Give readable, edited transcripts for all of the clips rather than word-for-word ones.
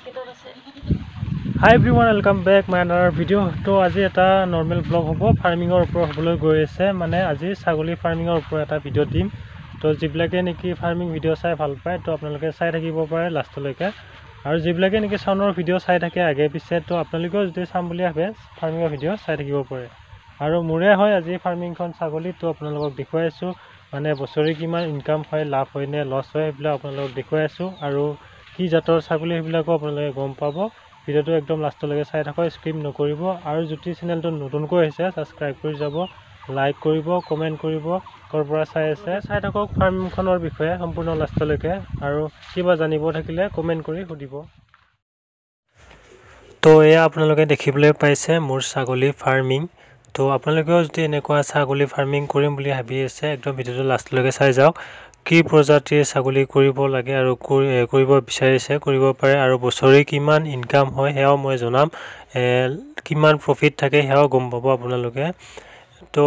Hi everyone, welcome back my another video. তো আজি এটা নরমাল ব্লগ হ'ব ফাৰ্মিংৰ ওপৰত হ'বলৈ গৈ আছে মানে আজি ছাগলী ফাৰ্মিংৰ ওপৰত এটা ভিডিও দিম তো যিবিলাকে নেকি ফাৰ্মিং ভিডিও চাই ভাল পায় তো আপোনালোকে চাই থাকিব পাৰে লাষ্টলৈকে আৰু যিবিলাকে নেকি চাউনৰ ভিডিও চাই থাকে আগে পিছে তো আপোনালোকে যদি চাম বুলি ভাবে ফাৰ্মিংৰ ভিডিও চাই থাকিব পাৰে আৰু মোৰে হয় আজি ফাৰ্মিংখন ছাগলী তো আপোনালোকক দেখুৱাই আছো মানে বছৰি কিমান ইনকাম হয় লাভ হয় নে লছ হয় এইবিলাক আপোনালোকক দেখুৱাই আছো আৰু কি জাতৰ ছাগলী এইবিলাকো আপোনালোকে গম পাব ভিডিওটো একদম লাষ্টলৈকে চাই থাকক স্কিপ নকৰিব আৰু যদি চেনেলটো নতুনকৈ হৈছে সাবস্ক্ৰাইব কৰি যাব লাইক কৰিব কমেন্ট কৰিব কৰ পৰা চাই আছে চাই থাকক ফাৰ্মখনৰ বিষয়ে সম্পূৰ্ণ লাষ্টলৈকে আৰু কিবা জানিব থাকিলে কমেন্ট কৰি সুধিব তো এয়া আপোনালোকে দেখিবলৈ পাইছে মোৰ ছাগলী ফাৰ্মিং তো আপোনালোকেও যদি এনেকুৱা ছাগলী ফাৰ্মিং কৰিম বুলি ভাবি আছে একদম ভিডিওটো লাষ্টলৈকে চাই যাওক কি প্ৰজাতিৰ ছাগলী কৰিব লাগে আৰু কৰিব বিচাৰিছে কৰিব পাৰে আৰু বছৰি কিমান ইনকাম হয় হেও মই জনাম কিমান প্ৰফিট থাকে হেও গম পাব আপোনালোকে তো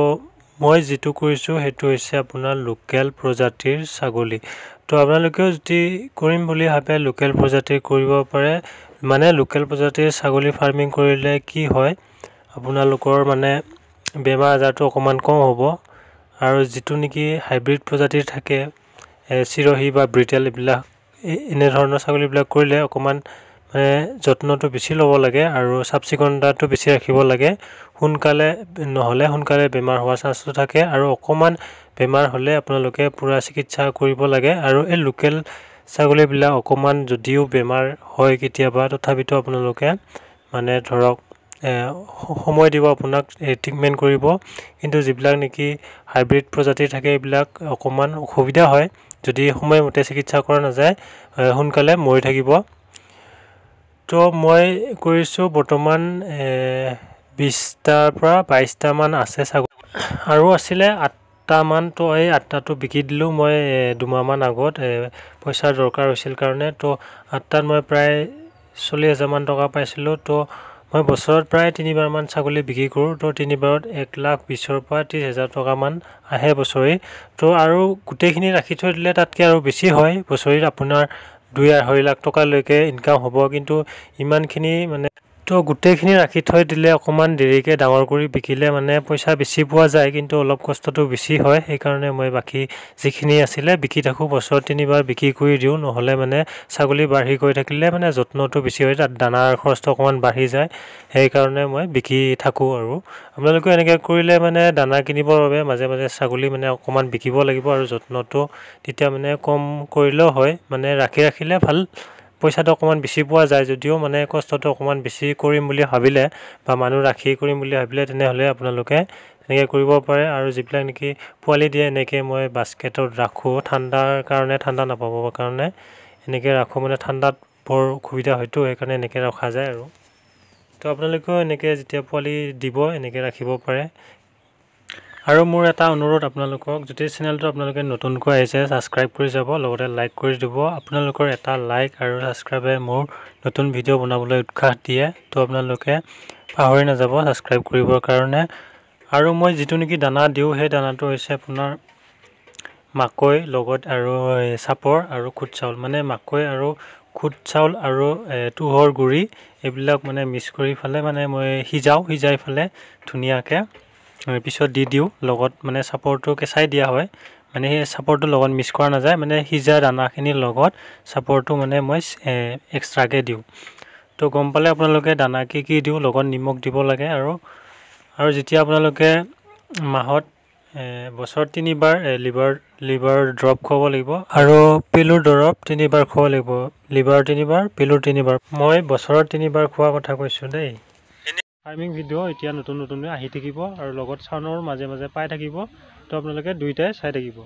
মই যেটো কৰিছো হেতু হৈছে আপোনাৰ লোকেল প্ৰজাতিৰ ছাগলী তো আপোনালোকেও যদি কৰিম বুলি ভাবে লোকেল প্ৰজাতিৰ কৰিব পাৰে মানে লোকেল প্ৰজাতিৰ ছাগলী ফাৰ্মিং কৰিলে কি হয় আপোনালোকৰ মানে বেমাৰ আজাৰটো অকমান কম হ'ব আৰু যেটো নেকি হাইব্ৰিড প্ৰজাতিৰ থাকে চিৰহি বা ব্ৰিটেল বিলাক এনে ধৰণৰ ছাগলী বিলাক কৰিলে অকমান মানে যত্নটো বেছি ল'ব লাগে আৰু সাবচিকনতাটো বেছি ৰাখিব লাগে হুনকালে নহলে হুনকালে বেমাৰ হোৱাৰ চান্সটো থাকে আৰু অকমান বেমাৰ হলে আপোনালোকে পুৰা চিকিৎসা কৰিব লাগে আৰু এই লোকেল ছাগলী বিলাক অকমান যদিও বেমাৰ হয় কেতিয়াবা তথাপিতো আপোনালোকে মানে ধৰক সময় দিব আপোনাক ট্ৰিটমেন্ট কৰিব কিন্তু যিবিলাক নেকি হাইব্ৰিড প্ৰজাতিৰ থাকে এইবিলাক অকমান অসুবিধা হয় যদি সময়মতে চিকিৎসা কৰা নাযায় হুনকালে মৰি থাকিব তো মই কৰিছো বৰ্তমান 20টাৰ পৰা 22টা মান আছে ছাগলী আৰু আছিল 8টা মান তো এই 8টাটো বিকি দিলো মই দুমাহ মান আগত পইচা দৰকাৰ হৈছিল কাৰণে তো 8টাত মই প্ৰায় 40000 মান টকা পাইছিলো তো মই বছৰত প্ৰায় 3বাৰ মান ছাগলী বিক্ৰী কৰো তো 3বাৰত 1,20,000 পৰা 30,000 টকা মান আহে বছৰি তো আৰু গুটেখিনি ৰাখি থৈ দিলে তাতকে আৰু বেছি হয় বছৰি আপোনাৰ 2.5 লাখ টকা লৈকে ইনকাম হ'ব কিন্তু ইমানখিনি মানে তো গুটেখিনি ৰাখি থৈ দিলে অকমান দেৰিকে ডাঙৰ কৰি বিকিলে মানে পইচা বেছি পোৱা যায় কিন্তু অলপ কষ্টটো বেছি হয় এই কাৰণে মই বাকি যিখিনি আছিল বিকি থাকো বছৰত 3বাৰ বিক্ৰী কৰি দিও নহলে মানে ছাগলী বাঢ়ি গৈ থাকিলে মানে যত্নটো বেছি হয় তাত দানাৰ খৰচটো অকমান বাঢ়ি যায় এই কাৰণে মই বিকি থাকো আৰু আপোনালোকে এনেকৈ কৰিলে মানে দানা কিনিবৰ বাবে মাজে মাজে ছাগলী মানে অকমান বিকিব লাগিব আৰু যত্নটো তেতিয়া মানে কম কৰিলেও হয় মানে ৰাখিলে ভাল পইচাটো অকমান বেছি পোৱা যায় যদিও মানে কষ্টটো অকমান বেছি কৰিম বুলি ভাবিলে বা মানুহ ৰাখি কৰিম বুলি ভাবিলে তেনেহলে আপোনালোকে এনেকৈ কৰিব পাৰে আৰু যিবিলাক নেকি পোৱালি দিয়ে এনেকৈ মই বাস্কেটত ৰাখো ঠাণ্ডাৰ কাৰণে ঠাণ্ডা নাপাবৰ কাৰণে এনেকৈ ৰাখো মানে ঠাণ্ডাত বৰ অসুবিধা হয়তো এই কাৰণে এনেকৈ ৰখা যায় আৰু তো আপোনালোকেও এনেকৈ যেতিয়া পোৱালি দিব এনেকৈ ৰাখিব পাৰে আৰু মোৰ এটা অনুৰোধ আপোনালোকক যদি চেনেলটো আপোনালোকে নতুনকৈ আহিছে সাবস্ক্ৰাইব কৰি যাব লগতে লাইক কৰি দিব আপোনালোকৰ এটা লাইক আৰু সাবস্ক্ৰাইবে মোৰ নতুন ভিডিও বনাবলৈ উৎসাহ দিয়ে তো আপোনালোকে পাহৰি নাযাব সাবস্ক্ৰাইব কৰিবৰ কাৰণে আৰু মই যেটো নেকি দানা দিও হে দানাটো হৈছে আপোনাৰ মাকৈ লগত আৰু চাপৰ আৰু খুদ চাউল মানে মাকৈ আৰু খুদ চাউল আৰু তুহৰ গুৰি এইবিলাক মানে মিক্স কৰি ফলে মানে মই সিজাই ফলে ধুনিয়াকে পিছত দি দিও লগত মানে সাপৰটো কেঁচাই দিয়া হয় মানে এই সাপৰটো লগত মিক্স কৰা নাযায় মানে সিজা দানাখিনিৰ লগত সাপৰটো মানে মই এক্সট্ৰাকে দিও তো গম পালে আপোনালোকে দানা কি দিও লগত নিমখ দিব লাগে আৰু যেতিয়া আপোনালোকে মাহত বছৰত 3বাৰ লিভাৰ ড্ৰপ খুৱাব লাগিব আৰু পেলুৰ দৰব 3বাৰ খুৱাব লাগিব লিভাৰ 3বাৰ পেলুৰ 3বাৰ মই বছৰত 3বাৰ খোৱা কথা কৈছো দেই ফাৰ্মিং ভিডিও এতিয়া নতুন আহি থাকিব আৰু লগত চাউনৰ মাজে মাজে পাই থাকিব তো আপোনালোকে দুইটাই চাই থাকিব